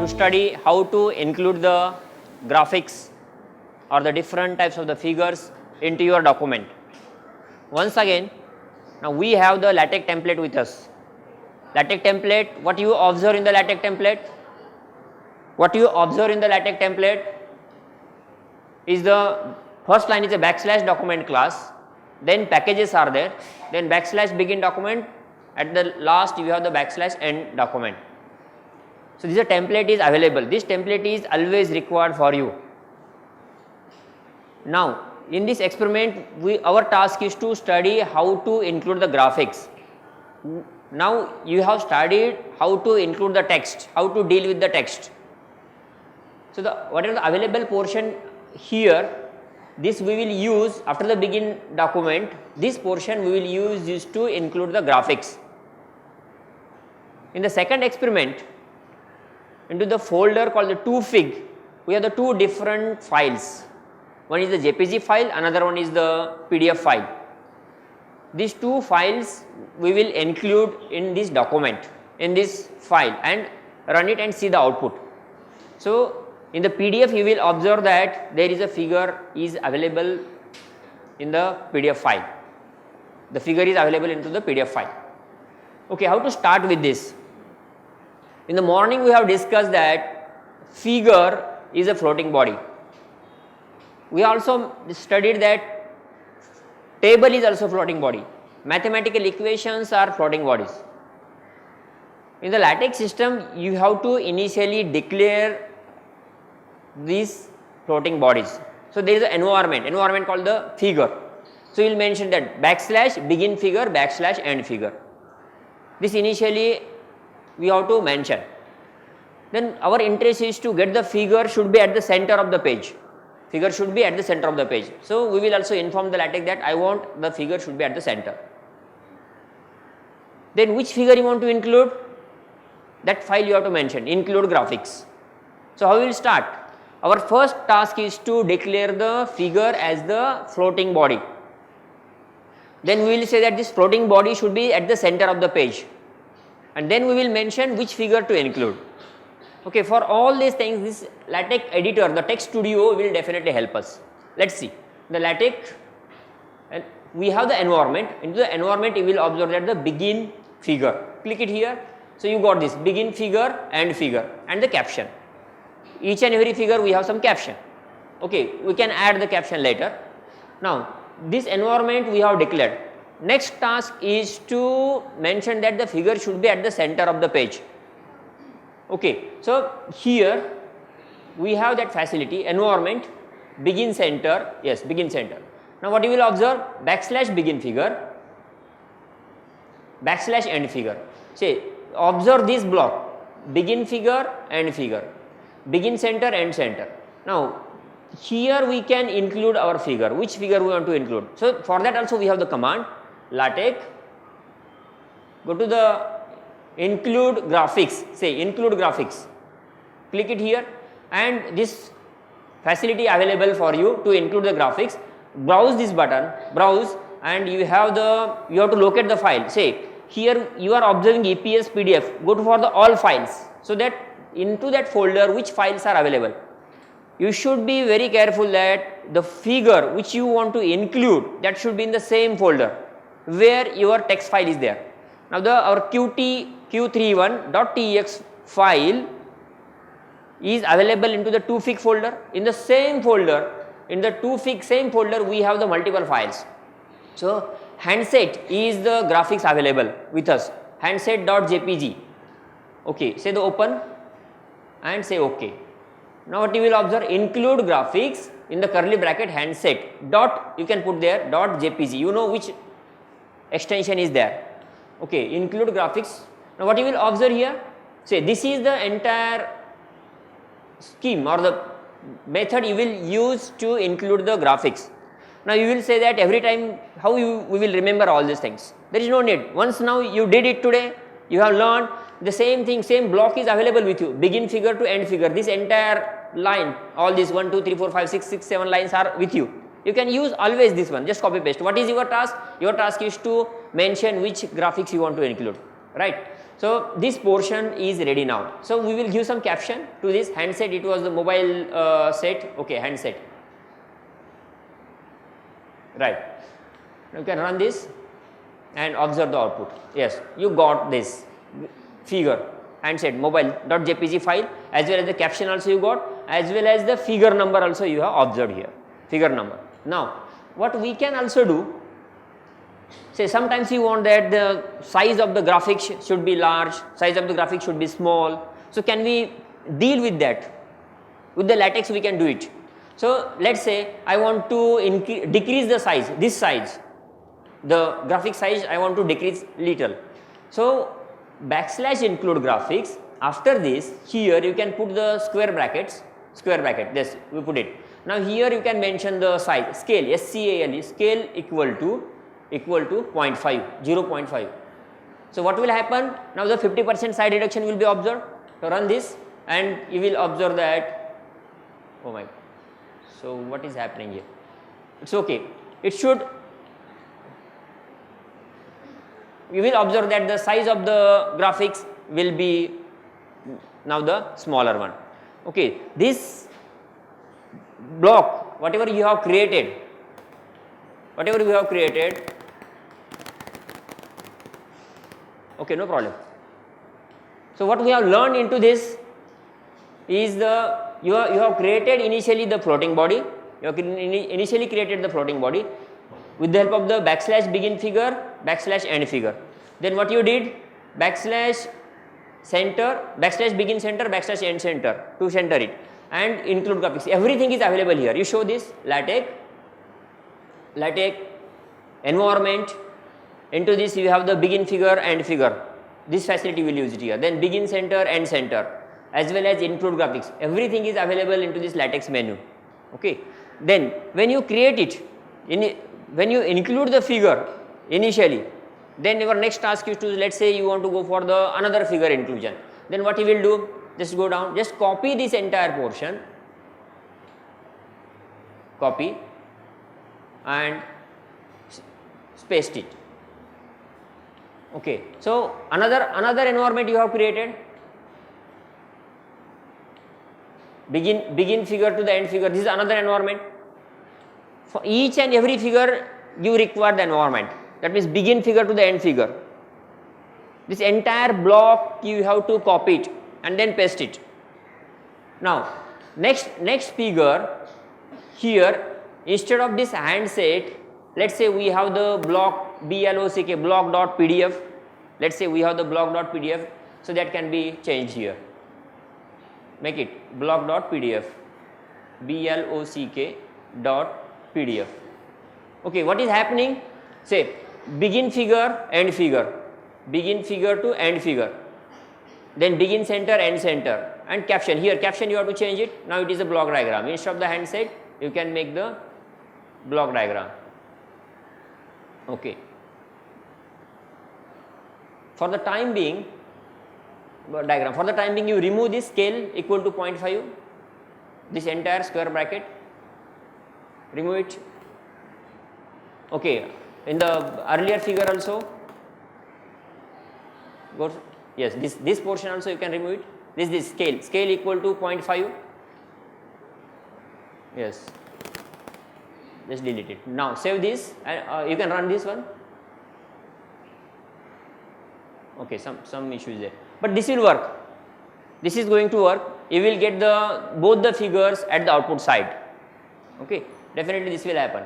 to study how to include the graphics or the different types of the figures into your document. Once again, now we have the LaTeX template with us. LaTeX template, what you observe in the LaTeX template? What you observe in the LaTeX template is the first line is a backslash document class, then packages are there, then backslash begin document, at the last you have the backslash end document. So this template is available. This template is always required for you. Now in this experiment, our task is to study how to include the graphics. Now you have studied how to include the text, how to deal with the text. So whatever the available portion here, this we will use after the begin document. This portion we will use is to include the graphics. In the second experiment, into the folder called the 2fig, we have the two different files. One is the JPG file, another one is the PDF file. These two files we will include in this document, in this file, and run it and see the output. So in the PDF you will observe that there is a figure is available in the PDF file. The figure is available into the PDF file. Okay, how to start with this? In the morning we have discussed that figure is a floating body. We also studied that table is also floating body. Mathematical equations are floating bodies. In the LaTeX system, you have to initially declare these floating bodies. So there is an environment called the figure. So you will mention that backslash begin figure, backslash end figure. This initially we have to mention. Then our interest is to get the figure should be at the center of the page. Figure should be at the center of the page. So we will also inform the LaTeX that I want the figure should be at the center. Then which figure you want to include? That file you have to mention, include graphics. So how we will start? Our first task is to declare the figure as the floating body. Then we will say that this floating body should be at the center of the page. And then we will mention which figure to include. Okay, for all these things, this LaTeX editor, the Text Studio will definitely help us. Let's see. The LaTeX, and we have the environment. Into the environment, you will observe that the begin figure. Click it here. So you got this begin figure, end figure, and the caption. Each and every figure we have some caption. Okay, we can add the caption later. Now, this environment we have declared. Next task is to mention that the figure should be at the center of the page. Okay, so here we have that facility, environment, begin center, yes, begin center. Now what you will observe? Backslash begin figure, backslash end figure. Say, observe this block, begin figure, end figure, begin center, end center. Now here we can include our figure, which figure we want to include. So for that also we have the command LaTeX, go to the include graphics, say include graphics, click it here, and this facility available for you to include the graphics. Browse this button, browse, and you have to locate the file. Say here you are observing EPS PDF, go to for the all files, so that into that folder which files are available. You should be very careful that the figure which you want to include, that should be in the same folder where your text file is there. Now our q31.tex file is available into the 2fig folder. In the same folder, in the 2fig same folder, we have the multiple files. So handset is the graphics available with us, handset.jpg. Okay, say the open and say OK. Now what you will observe, include graphics in the curly bracket handset dot, you can put there dot jpg, you know which extension is there. Okay, include graphics. Now what you will observe here, say this is the entire scheme or the method you will use to include the graphics. Now you will say that every time how we will remember all these things. There is no need. Once now you did it today, you have learned the same thing, same block is available with you, begin figure to end figure. This entire line, all these 1, 2, 3, 4, 5, 6, 7 lines are with you. You can use always this one, just copy paste. What is your task? Your task is to mention which graphics you want to include, right? So this portion is ready now. So we will give some caption to this handset. It was the mobile set. Okay, handset. Right. You can run this and observe the output. Yes, you got this figure handset mobile.jpg file, as well as the caption also you got, as well as the figure number also you have observed here, figure number. Now what we can also do, say sometimes you want that the size of the graphics should be large, size of the graphics should be small. So can we deal with that? With the latex we can do it. So let's say I want to decrease the size, this size, the graphic size I want to decrease little. So \include graphics, after this here you can put the square bracket, this we put it. Now here you can mention the size, scale, SCALE, scale equal to 0.5, 0.5. So what will happen? Now the 50% side reduction will be observed. So run this and you will observe that, oh my, so what is happening here? It's okay, it should, you will observe that the size of the graphics will be now the smaller one. Okay, this block, whatever you have created, okay, no problem. So what we have learned into this is you have created initially the floating body, you have initially created the floating body with the help of the \begin figure, \end figure. Then what you did, /center, \begin center, \end center to center it and include graphics. Everything is available here. You show this LaTeX environment. Into this you have the begin figure, end figure. This facility will use it here. Then begin center, end center, as well as include graphics. Everything is available into this LaTeX menu. Okay. Then when you create it, when you include the figure initially, then your next task is to, let's say you want to go for the another figure inclusion. Then what you will do, just go down, just copy this entire portion, copy and paste it. Okay, so another environment you have created, begin figure to the end figure. This is another environment. For each and every figure you require the environment. That means begin figure to the end figure. This entire block you have to copy it and then paste it. Now next figure here, instead of this handset, let's say we have the block block.pdf. Let's say we have the block.pdf, so that can be changed here. Make it block.pdf, block.pdf. Okay, what is happening? Say begin figure, end figure, begin figure to end figure, then begin center, end center, and caption. Here caption you have to change it. Now it is a block diagram. Instead of the handset, you can make the block diagram. Okay. For the time being, you remove this scale equal to 0.5, this entire square bracket, remove it. Okay, in the earlier figure also, yes, this portion also you can remove it. This scale equal to 0.5, yes, just delete it. Now save this and you can run this one. Okay, some issues there, but this will work. This is going to work. You will get both the figures at the output side. Okay, definitely this will happen.